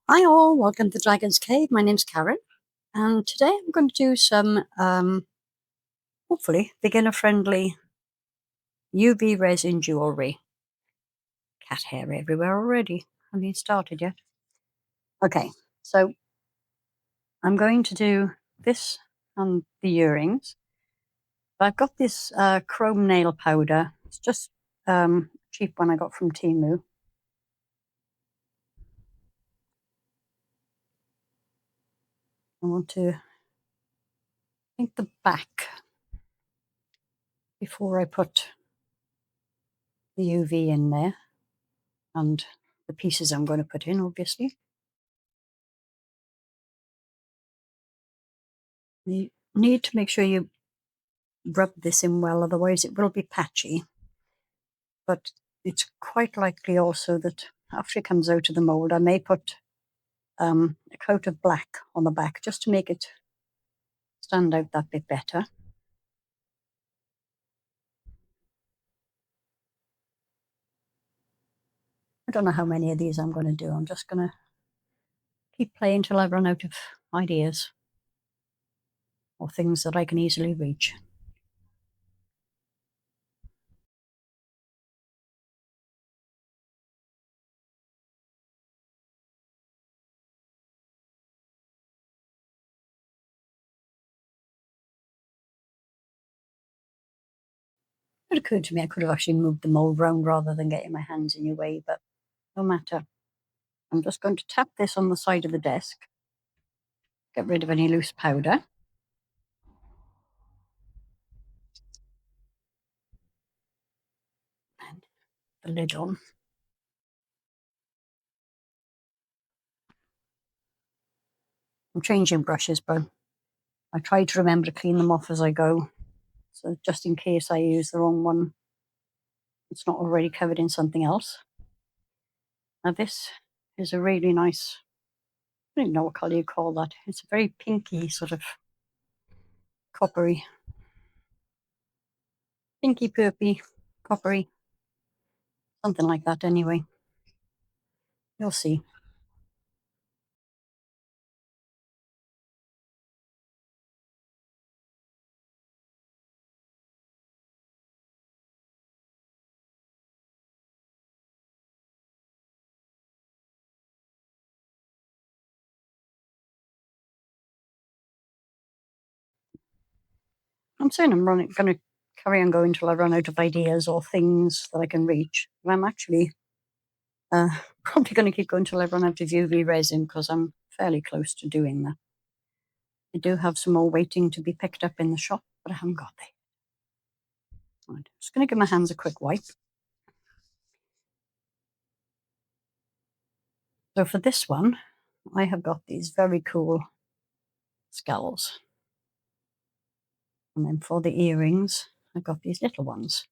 Hi all, welcome to Dragon's Cave. My name's Karen, and today I'm going to do some, hopefully, beginner-friendly UV resin jewellery. Cat hair everywhere already. Haven't even started yet. Okay, so I'm going to do this on the earrings. I've got this chrome nail powder. It's just cheap one I got from Temu. I want to paint the back before I put the UV in there, and the pieces I'm going to put in, obviously. You need to make sure you rub this in well, otherwise it will be patchy. But it's quite likely also that after it comes out of the mould, I may put a coat of black on the back just to make it stand out that bit better. I don't know how many of these I'm going to do. I'm just going to keep playing till I run out of ideas or things that I can easily reach. It occurred to me I could have actually moved the mould round rather than getting my hands in your way, but no matter. I'm just going to tap this on the side of the desk, get rid of any loose powder. And the lid on. I'm changing brushes, but I try to remember to clean them off as I go. So just in case I use the wrong one, it's not already covered in something else. Now this is a really nice, I don't know what colour you call that. It's a very pinky, sort of coppery, pinky purpy, coppery, something like that anyway. You'll see. I'm saying I'm going to carry on going until I run out of ideas or things that I can reach. But I'm actually probably going to keep going until I run out of UV resin because I'm fairly close to doing that. I do have some more waiting to be picked up in the shop, but I haven't got there. Right, just going to give my hands a quick wipe. So for this one, I have got these very cool skulls. And then for the earrings, I got these little ones.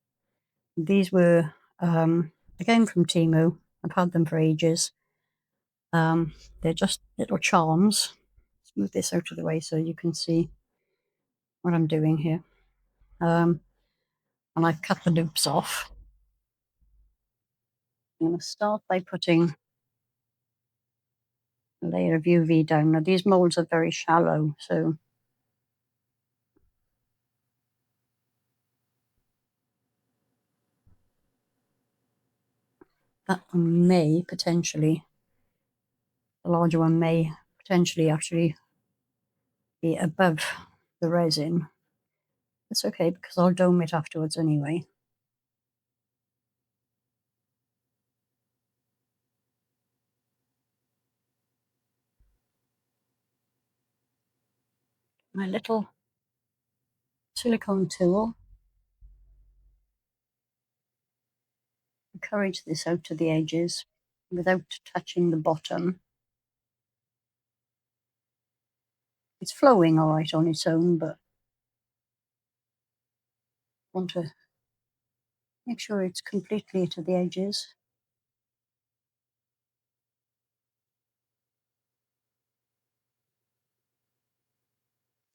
These were, again, from Temu. I've had them for ages. They're just little charms. Let's move this out of the way so you can see what I'm doing here. And I've cut the loops off. I'm going to start by putting a layer of UV down. Now these molds are very shallow, so that one may potentially, the larger one may potentially actually be above the resin. It's okay because I'll dome it afterwards anyway. My little silicone tool, encourage this out to the edges without touching the bottom. It's flowing all right on its own, but I want to make sure it's completely to the edges.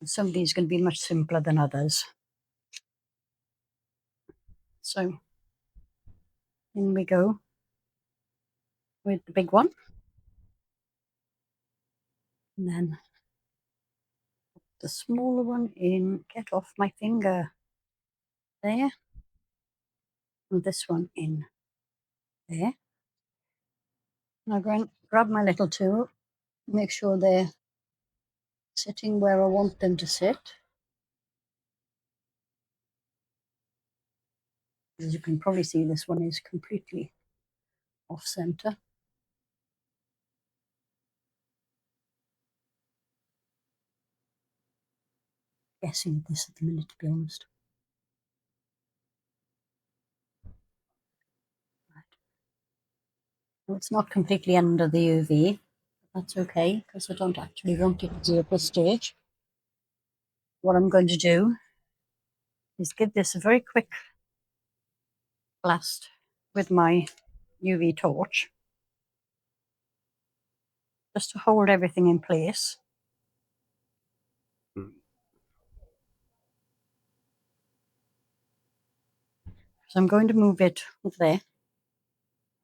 Some of these are going to be much simpler than others. So in we go with the big one. And then the smaller one in, get off my finger, there, and this one in there. And I'm going to grab my little tool, make sure they're sitting where I want them to sit. As you can probably see, this one is completely off center. Guessing at this at the minute, to be honest. Right. Well, it's not completely under the UV. That's okay, because I don't actually want it to be at this stage. What I'm going to do is give this a very quick blast with my UV torch, just to hold everything in place. So I'm going to move it over there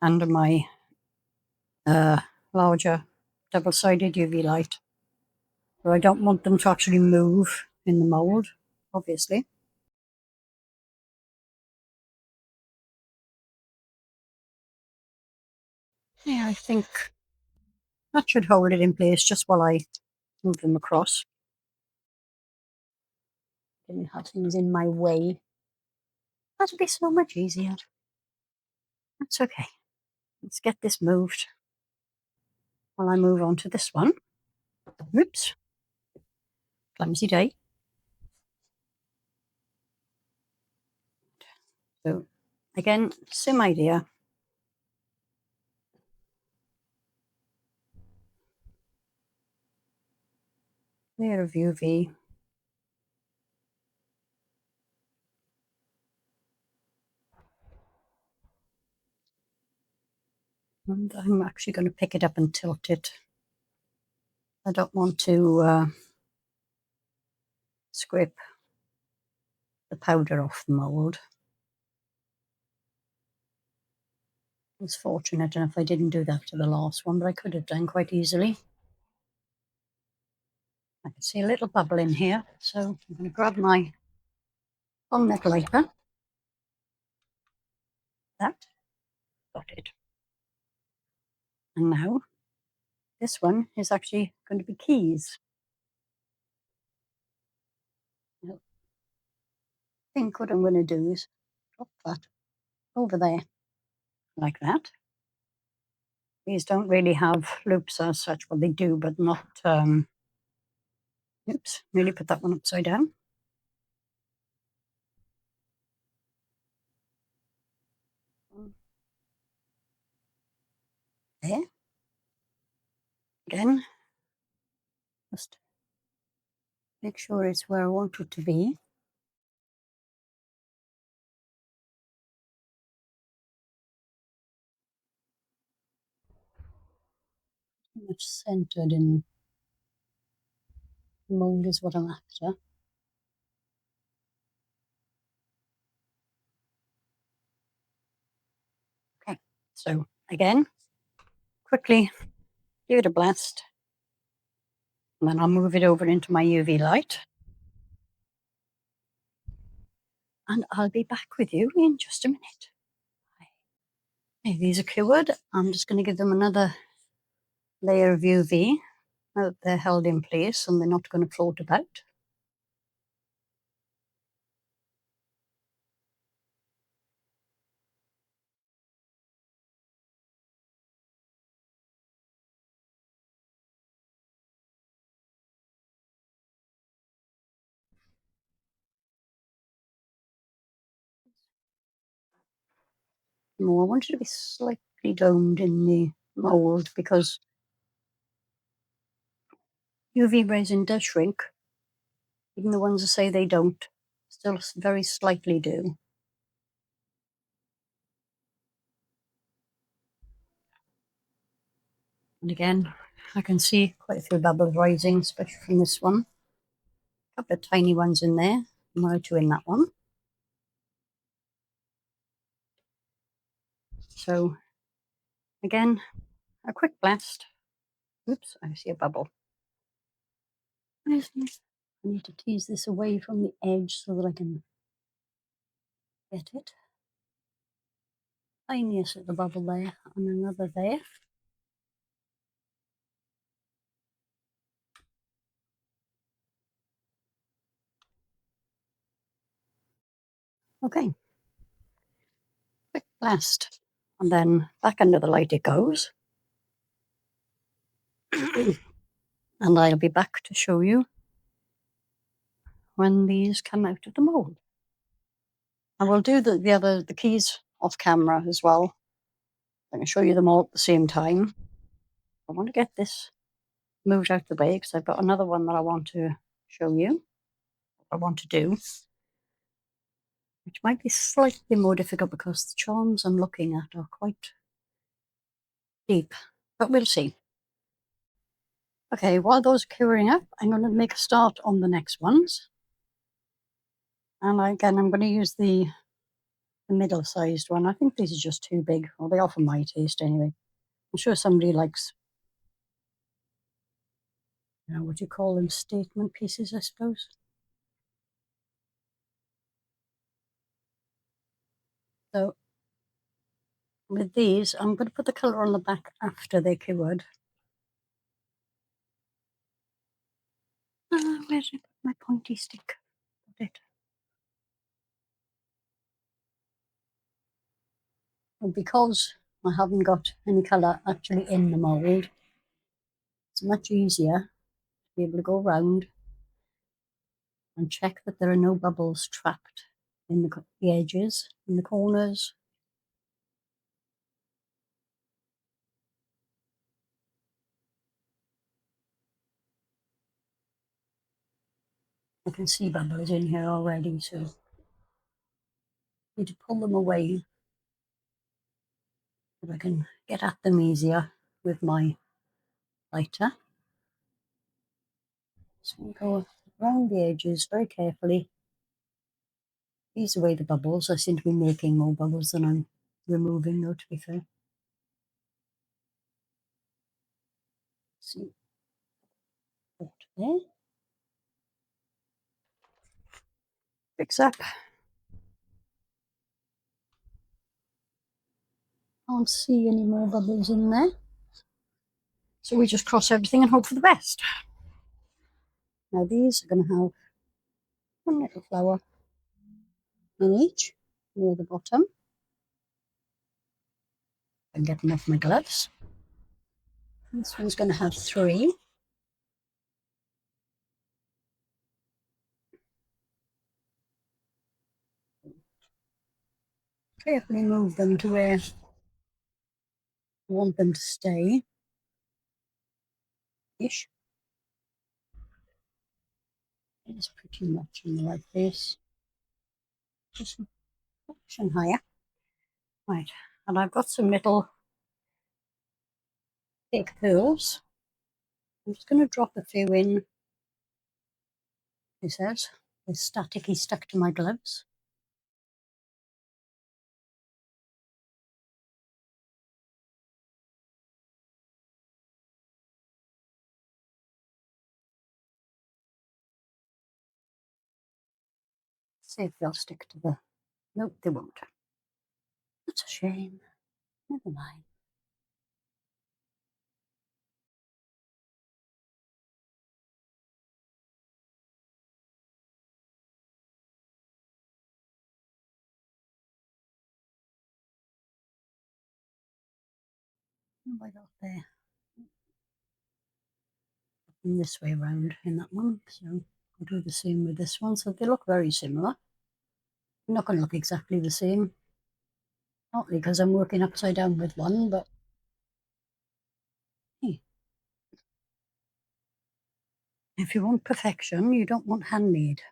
under my larger double-sided UV light. So I don't want them to actually move in the mould, obviously. Yeah, I think that should hold it in place just while I move them across. Didn't have things in my way. That'd be so much easier. That's okay. Let's get this moved while I move on to this one. Oops. Clumsy day. So again, same idea. Layer of UV. And I'm actually going to pick it up and tilt it. I don't want to scrape the powder off the mould. I was fortunate enough I didn't do that to the last one, but I could have done quite easily. I can see a little bubble in here, so I'm going to grab my on-net wiper. That, got it. And now this one is actually going to be keys. I think what I'm going to do is drop that over there, like that. These don't really have loops as such. Well, they do, but not, oops, nearly put that one upside down. There. Again, just make sure it's where I want it to be. Pretty much centered in the mold is what I'm after. Okay, so again, quickly give it a blast, and then I'll move it over into my UV light. And I'll be back with you in just a minute. Okay, these are cured. I'm just going to give them another layer of UV now that they're held in place and they're not going to float about. More. I want it to be slightly domed in the mould because UV resin does shrink. Even the ones that say they don't, still very slightly do. And again, I can see quite a few bubbles rising, especially from this one. A couple of tiny ones in there, one or two in that one. So again, a quick blast. Oops, I see a bubble. I need to tease this away from the edge so that I can get it. Tiniest little bubble there and another there. Okay, quick blast. And then back under the light it goes. And I'll be back to show you when these come out of the mould. I will do the keys off camera as well. I can show you them all at the same time. I want to get this moved out the way because I've got another one that I want to show you. I want to do, which might be slightly more difficult because the charms I'm looking at are quite deep, but we'll see. Okay, while those are curing up, I'm going to make a start on the next ones. And again, I'm going to use the middle-sized one. I think these are just too big. Well, they are for my taste anyway. I'm sure somebody likes, what do you call them, statement pieces, I suppose. So with these, I'm going to put the colour on the back after they're cured. Where's my pointy stick? Got it. And because I haven't got any colour actually in the mould, it's much easier to be able to go around and check that there are no bubbles trapped in the edges, in the corners. I can see bubbles in here already, so I need to pull them away so I can get at them easier with my lighter. So I'm going to go around the edges very carefully, ease away the bubbles. I seem to be making more bubbles than I'm removing, though, to be fair. See, water there. Fix up. Can't see any more bubbles in there. So we just cross everything and hope for the best. Now these are going to have one little flower in each near the bottom. I'm getting off my gloves. This one's going to have 3. Carefully move them to where I want them to stay. Ish. It's pretty much in like this. Just a fraction higher. Right, and I've got some little fake pearls. I'm just going to drop a few in. It says they're staticky stuck to my gloves. See if they'll stick to the. Nope, they won't. That's a shame. Never mind. What have I got there? And this way around in that one. So I'll do the same with this one. So they look very similar. They're not going to look exactly the same. Partly because I'm working upside down with one, but hey, if you want perfection, you don't want handmade.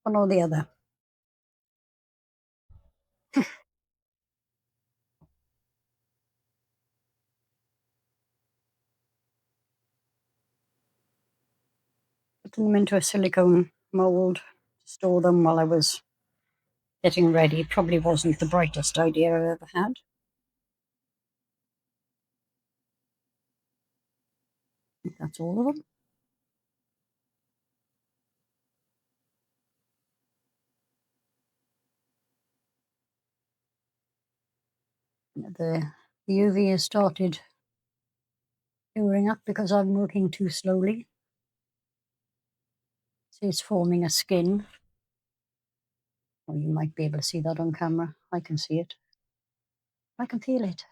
One or the other. Putting them into a silicone mould to store them while I was getting ready probably wasn't the brightest idea I ever had. I think that's all of them. The UV has started curing up because I'm working too slowly. See, it's forming a skin. Well, you might be able to see that on camera. I can see it. I can feel it.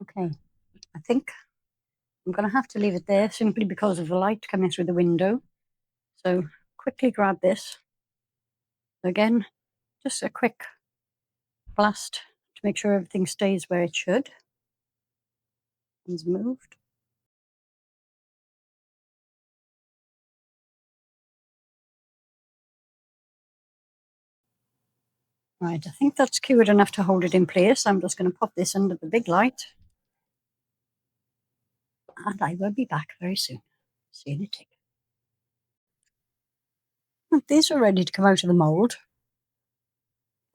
Okay, I think I'm going to have to leave it there simply because of the light coming through the window. So quickly grab this. Again, just a quick blast to make sure everything stays where it should. It's moved. Right, I think that's cured enough to hold it in place. I'm just going to pop this under the big light. And I will be back very soon. See you in a tick. These are ready to come out of the mould.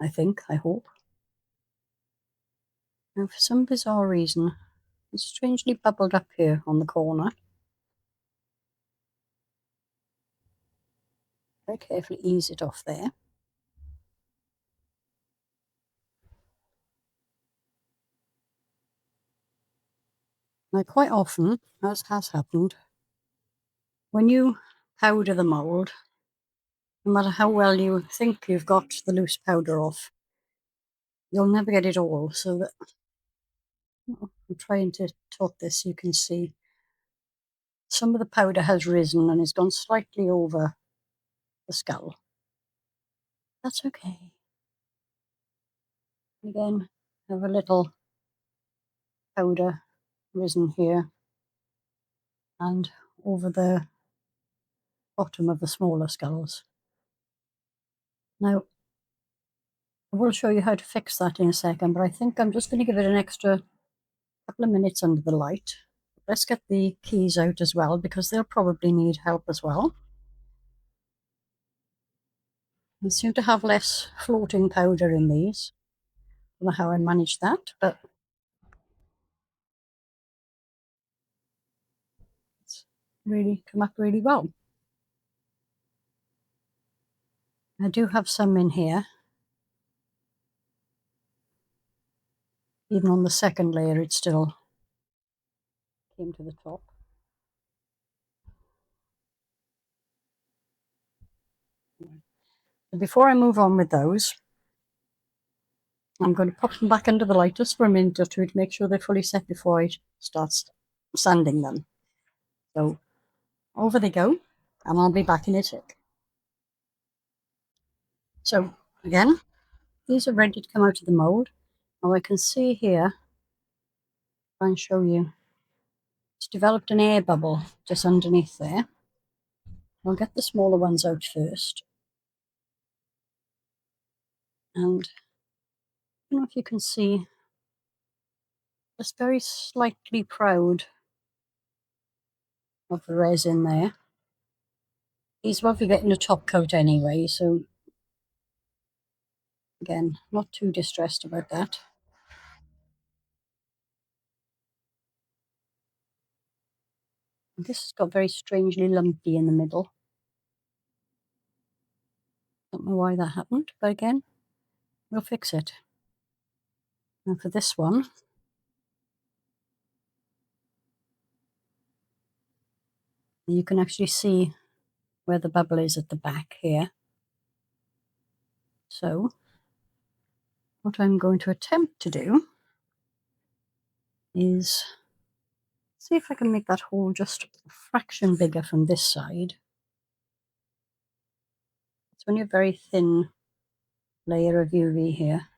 I think, I hope. Now, for some bizarre reason, it's strangely bubbled up here on the corner. Very carefully ease it off there. Now, quite often, as has happened, when you powder the mould, no matter how well you think you've got the loose powder off, you'll never get it all. So that I'm trying to tilt this so you can see some of the powder has risen and has gone slightly over the skull. That's okay. Again, have a little powder risen here and over the bottom of the smaller skulls. Now, I will show you how to fix that in a second, but I think I'm just going to give it an extra couple of minutes under the light. Let's get the keys out as well, because they'll probably need help as well. I seem to have less floating powder in these. I don't know how I managed that, but it's really come up really well. I do have some in here. Even on the second layer, it still came to the top. Before I move on with those, I'm going to pop them back under the light just for a minute or two to make sure they're fully set before I start sanding them. So over they go, and I'll be back in a tick. So again, these are ready to come out of the mould. Now I can see here, try and show you, it's developed an air bubble just underneath there. I'll get the smaller ones out first. And I don't know if you can see, just very slightly proud of the resin there. He's probably getting a top coat anyway, so again, not too distressed about that. And this has got very strangely lumpy in the middle. Don't know why that happened, but again, we'll fix it. Now for this one, you can actually see where the bubble is at the back here. So what I'm going to attempt to do is see if I can make that hole just a fraction bigger from this side. It's only a very thin layer of UV here,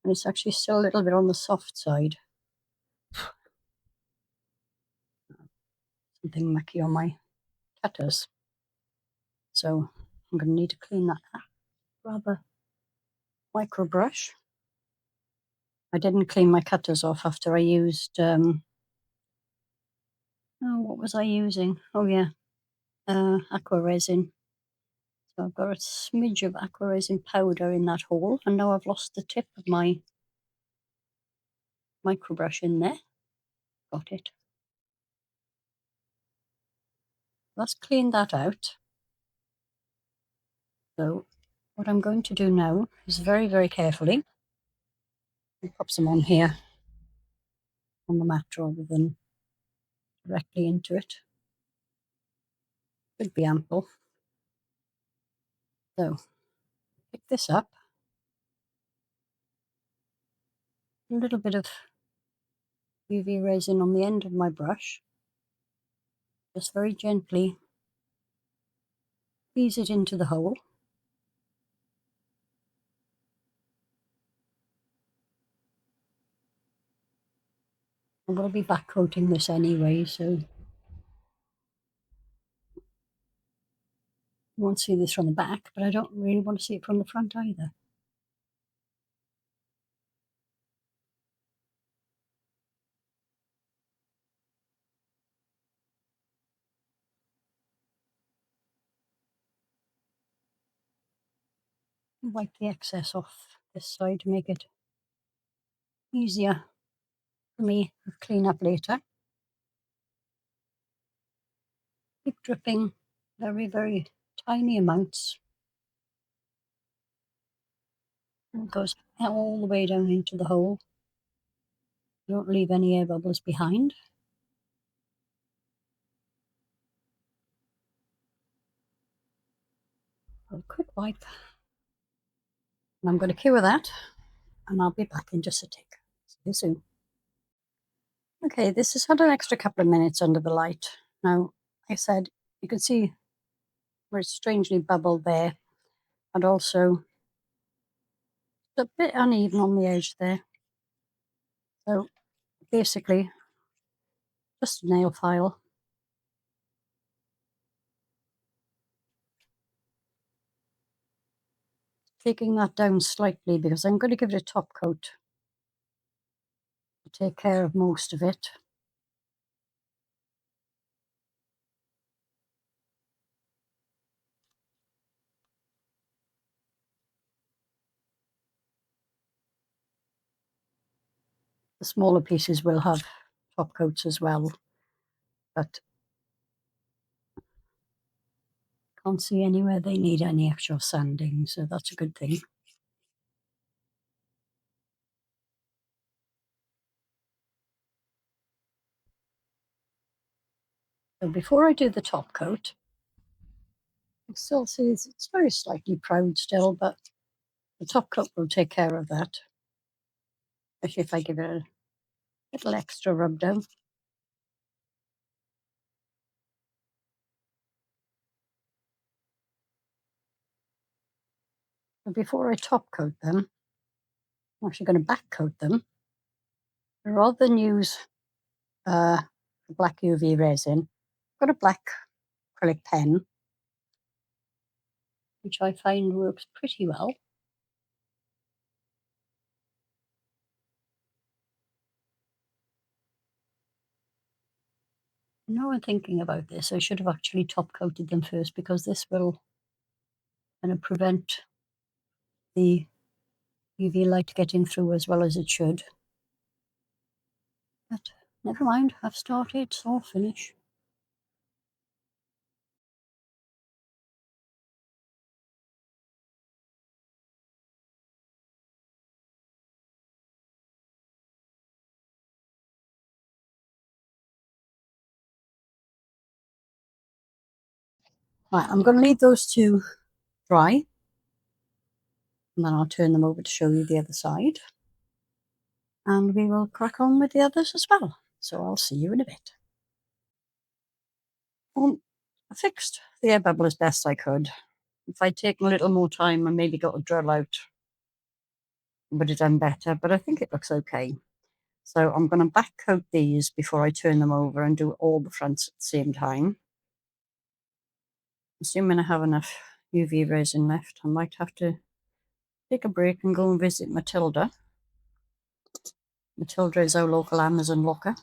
and it's actually still a little bit on the soft side. Something mucky on my cutters. So I'm going to need to clean that up. Grab a micro brush. I didn't clean my cutters off after I used, oh, what was I using? Oh yeah, aqua resin. So I've got a smidge of aqua resin powder in that hole, and now I've lost the tip of my micro brush in there. Got it. Let's clean that out. So what I'm going to do now is very, very carefully and pop some on here on the mat rather than directly into it. Should be ample. So pick this up, a little bit of UV resin on the end of my brush, just very gently ease it into the hole. I'm going to be back coating this anyway, so you won't see this from the back, but I don't really want to see it from the front either. Wipe the excess off this side to make it easier for me to clean up later. Keep dripping very, very tiny amounts. And it goes all the way down into the hole. Don't leave any air bubbles behind. A quick wipe. And I'm going to cure that, and I'll be back in just a tick. See you soon. Okay, this has had an extra couple of minutes under the light. Now, like I said, you can see where it's strangely bubbled there, and also a bit uneven on the edge there. So basically, just a nail file. Taking that down slightly because I'm going to give it a top coat to take care of most of it. The smaller pieces will have top coats as well, but can't see anywhere they need any extra sanding, so that's a good thing. So before I do the top coat, you still see it's very slightly proud still, but the top coat will take care of that, especially if I give it a little extra rub down. And before I top coat them, I'm actually going to back coat them. Rather than use black UV resin, I've got a black acrylic pen, which I find works pretty well. Now I'm thinking about this, I should have actually top coated them first because this will kind of prevent the UV light getting through as well as it should. But never mind, I've started, so I'll finish. Right, I'm going to leave those two dry, and then I'll turn them over to show you the other side. And we will crack on with the others as well. So I'll see you in a bit. Well, I fixed the air bubble as best I could. If I'd taken a little more time and maybe got a drill out, I would have done better, but I think it looks okay. So I'm going to back coat these before I turn them over and do all the fronts at the same time. Assuming I have enough UV resin left, I might have to take a break and go and visit Matilda. Matilda is our local Amazon locker.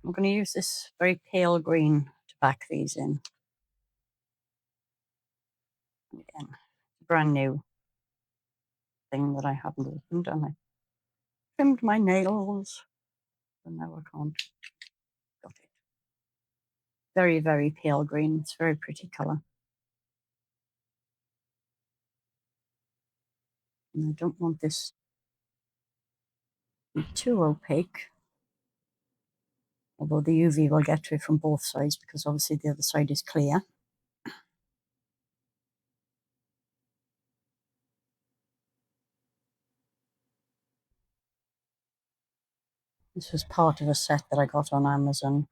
I'm going to use this very pale green to back these in. Again, brand new thing that I haven't opened, and I trimmed my nails, so now I can't. Got it. Very, very pale green. It's a very pretty colour. And I don't want this to be too opaque, although the UV will get to it from both sides because obviously the other side is clear. This was part of a set that I got on Amazon.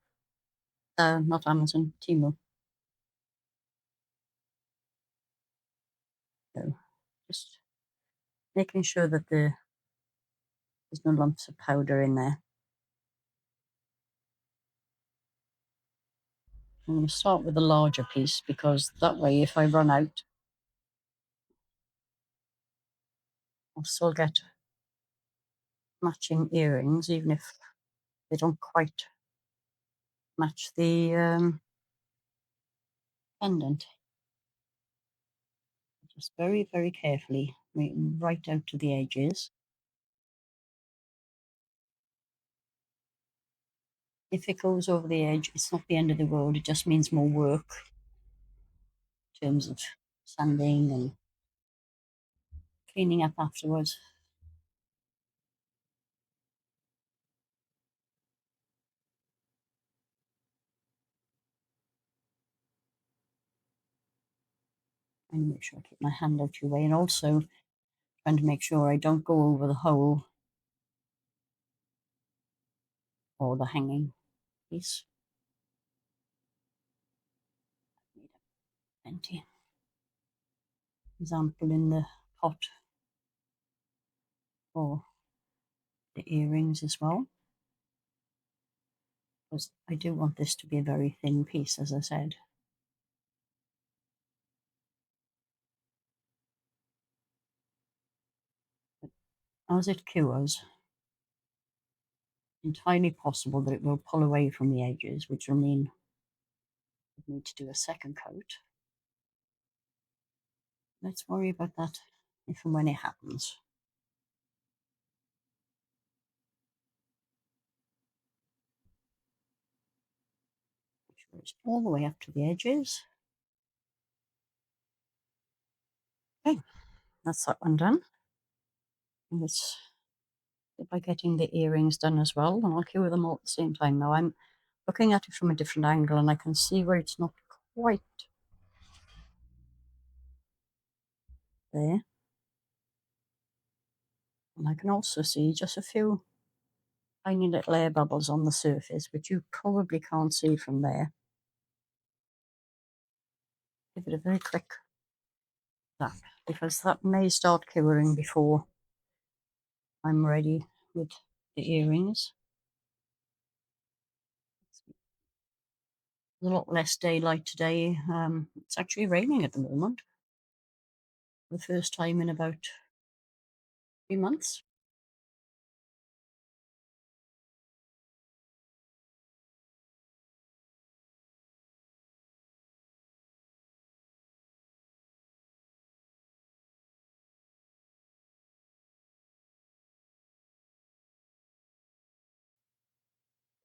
Not Amazon, Temu. So just making sure that there's no lumps of powder in there. I'm going to start with the larger piece because that way if I run out, I'll still get matching earrings even if they don't quite match the pendant. Just very, very carefully, right out to the edges. If it goes over the edge, it's not the end of the world. It just means more work in terms of sanding and cleaning up afterwards. And make sure I keep my hand out your way, and also trying to make sure I don't go over the hole or the hanging piece. Plenty. Example in the pot for the earrings as well, because I do want this to be a very thin piece, as I said. But as it cures, entirely possible that it will pull away from the edges, which will mean I need to do a second coat. Let's worry about that if and when it happens. Make sure it's all the way up to the edges. Okay, that's that one done. And let's get by getting the earrings done as well, and I'll cure them all at the same time. Now I'm looking at it from a different angle and I can see where it's not quite there. And I can also see just a few tiny little air bubbles on the surface, which you probably can't see from there. Give it a very quick tap, because that may start curing before I'm ready with the earrings. There's a lot less daylight today. It's actually raining at the moment, for the first time in about 3 months.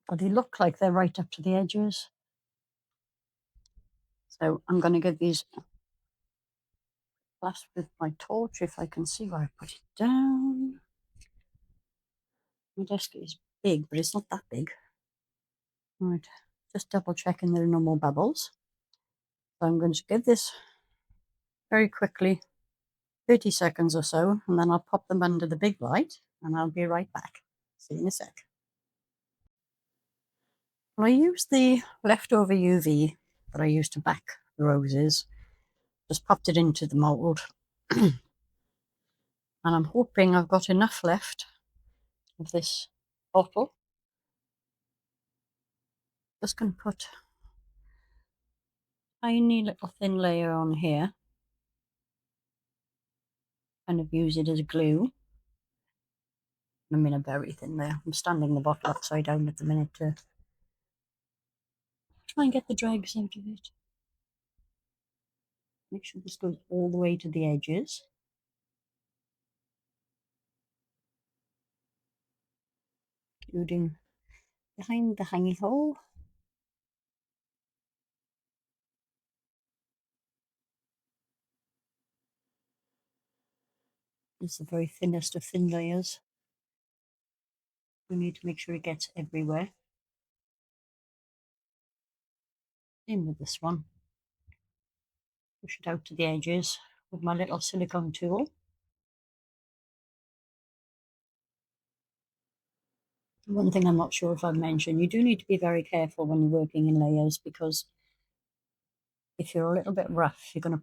But they look like they're right up to the edges. So I'm going to give these a flash with my torch if I can see where I put it down. My desk is big, but it's not that big. Right, just double checking there are no more bubbles. So I'm going to give this very quickly, 30 seconds or so, and then I'll pop them under the big light and I'll be right back. See you in a sec. Well, I used the leftover UV that I used to back the roses, just popped it into the mould, and I'm hoping I've got enough left of this bottle. Just going to put a tiny little thin layer on here, kind of use it as glue. I mean, a very thin layer. I'm standing the bottle upside down at the minute to try and get the dregs out of it. Make sure this goes all the way to the edges. Including behind the hanging hole. This is the very thinnest of thin layers. We need to make sure it gets everywhere. Same with this one. Push it out to the edges with my little silicone tool. One thing I'm not sure if I've mentioned, you do need to be very careful when you're working in layers, because if you're a little bit rough, you're going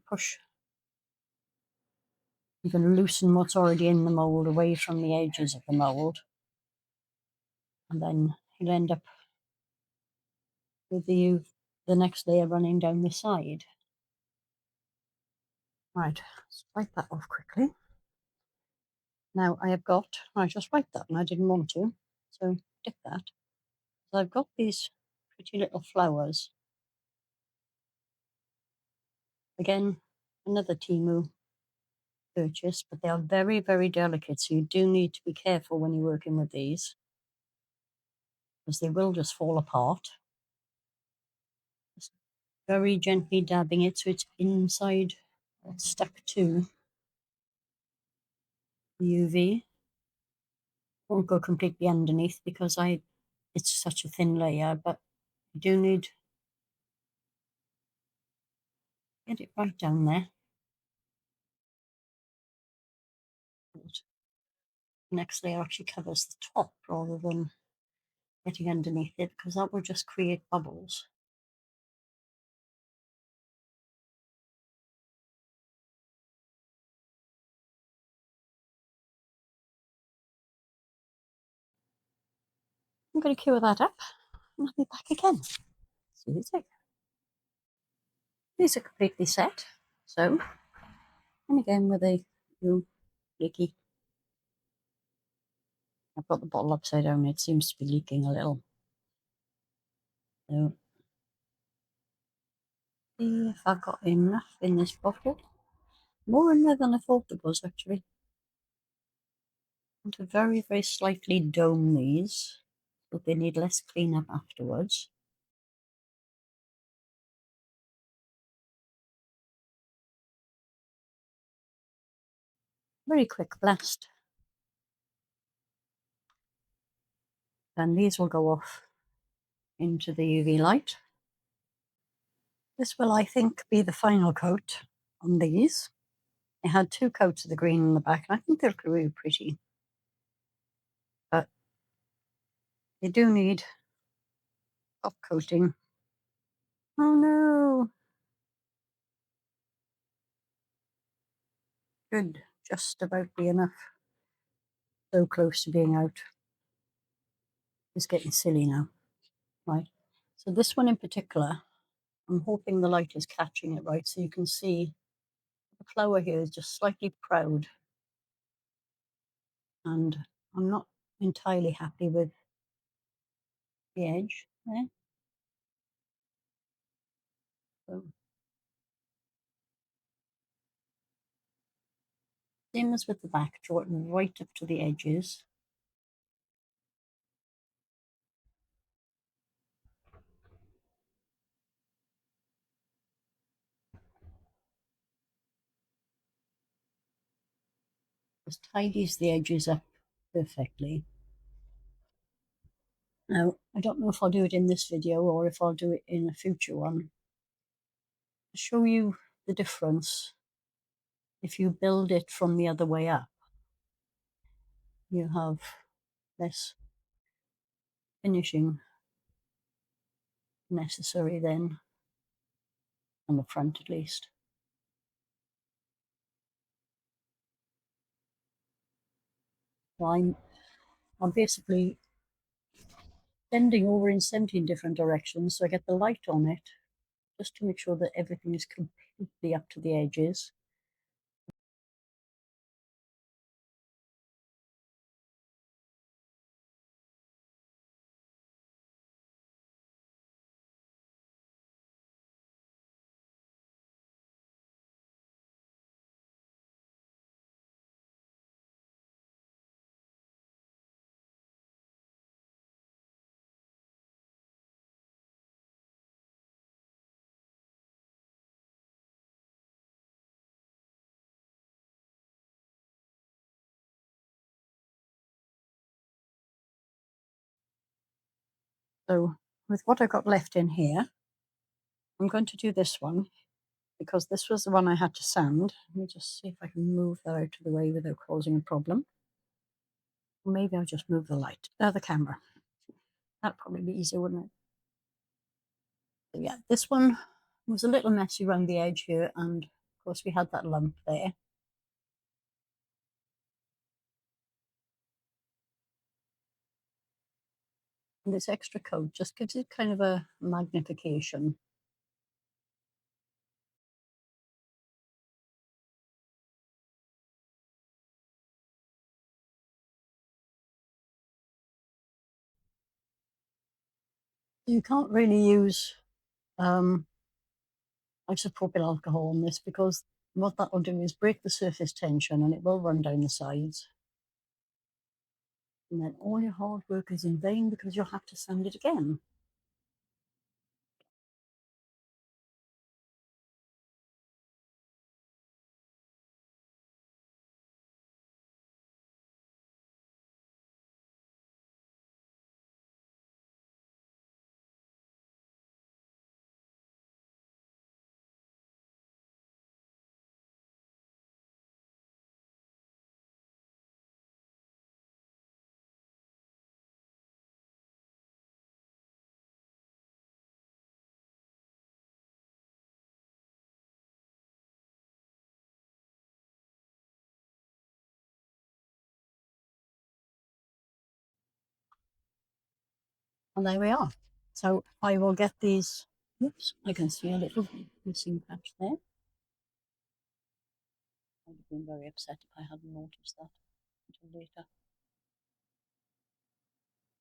to loosen what's already in the mould away from the edges of the mould, and then you'll end up with the next layer running down the side. Right, let's wipe that off quickly. Now I just wiped that and I didn't want to, so dip that. So I've got these pretty little flowers. Again, another Temu purchase, but they are very, very delicate, so you do need to be careful when you're working with these, because they will just fall apart. Just very gently dabbing it so it's inside, it's stuck to the UV. Won't go completely underneath because it's such a thin layer, but you do need to get it right down there. The next layer actually covers the top rather than getting underneath it, because that will just create bubbles. I'm going to cure that up and I'll be back again. See you later. These are completely set. So, and again with a new leaky. I've got the bottle upside down. It seems to be leaking a little. So, see if I've got enough in this bottle. More in there than I thought there was, actually. I want to very, very slightly dome these, but they need less cleanup afterwards. Very quick blast. And these will go off into the UV light. This will, I think, be the final coat on these. I had 2 coats of the green in the back, and I think they'll look really pretty. But they do need top coating. Oh no! Good, just about be enough. So close to being out. It's getting silly now. Right, so this one in particular, I'm hoping the light is catching it right, so you can see the flower here is just slightly proud, and I'm not entirely happy with the edge there. So, same as with the back, draw it right up to the edges. Just tidies the edges up perfectly. Now, I don't know if I'll do it in this video or if I'll do it in a future one. To show you the difference, if you build it from the other way up, you have less finishing necessary then, on the front at least. So I'm basically bending over in 17 different directions so I get the light on it, just to make sure that everything is completely up to the edges. So with what I've got left in here, I'm going to do this one because this was the one I had to sand. Let me just see if I can move that out of the way without causing a problem. Or maybe I'll just move the light, the camera. That'd probably be easier, wouldn't it? So yeah, this one was a little messy around the edge here, and of course we had that lump there. And this extra coat just gives it kind of a magnification. You can't really use isopropyl alcohol on this because what that will do is break the surface tension and it will run down the sides. And then all your hard work is in vain because you'll have to sand it again. And there we are. So I will get these. Oops, I can see a little missing patch there. I'd have been very upset if I hadn't noticed that until later.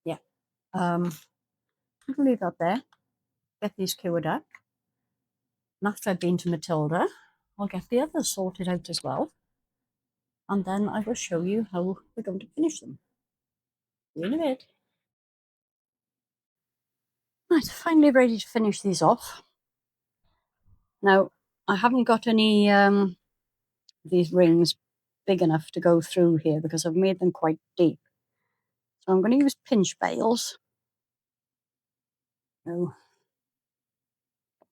Yeah. I can leave that there. Get these cured up. And after I've been to Matilda, I'll get the others sorted out as well. And then I will show you how we're going to finish them. See you in a bit. Right, finally ready to finish these off. Now, I haven't got any these rings big enough to go through here because I've made them quite deep. So I'm going to use pinch bails. So,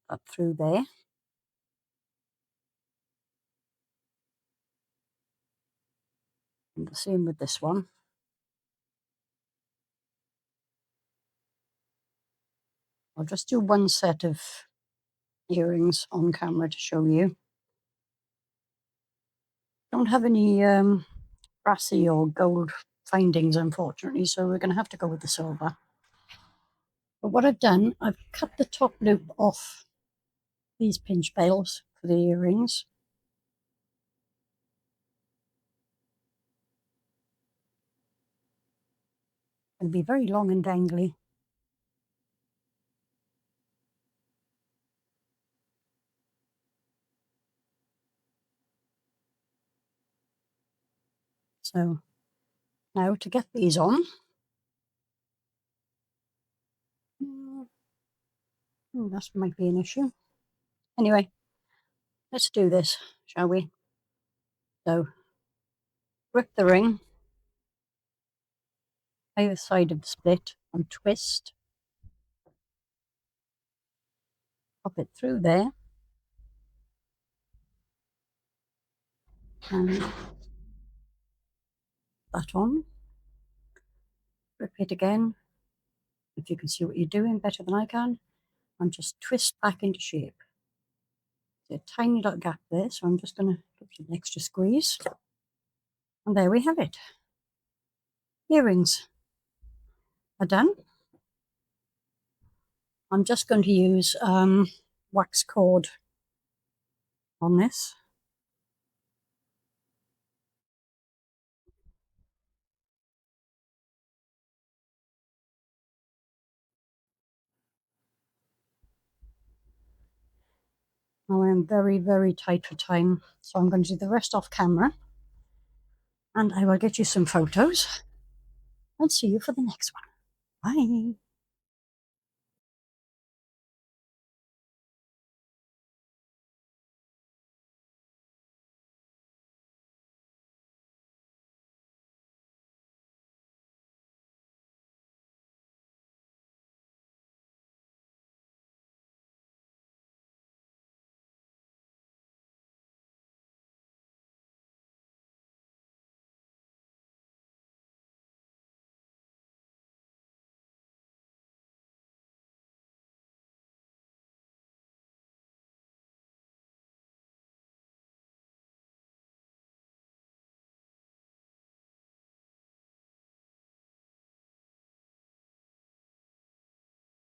up through there. And the same with this one. I'll just do one set of earrings on camera to show you. Don't have any brassy or gold findings, unfortunately, so we're going to have to go with the silver. But what I've done, I've cut the top loop off these pinch bails for the earrings. It'll be very long and dangly. So now to get these on, that might be an issue. Anyway, let's do this, shall we? So grip the ring, either side of the split, and twist. Pop it through there. And that on. Grip it again. If you can see what you're doing better than I can. And just twist back into shape. There's a tiny little gap there, so I'm just going to give it an extra squeeze. And there we have it. Earrings are done. I'm just going to use wax cord on this. Now I am very, very tight for time, so I'm going to do the rest off camera. And I will get you some photos and see you for the next one. Bye.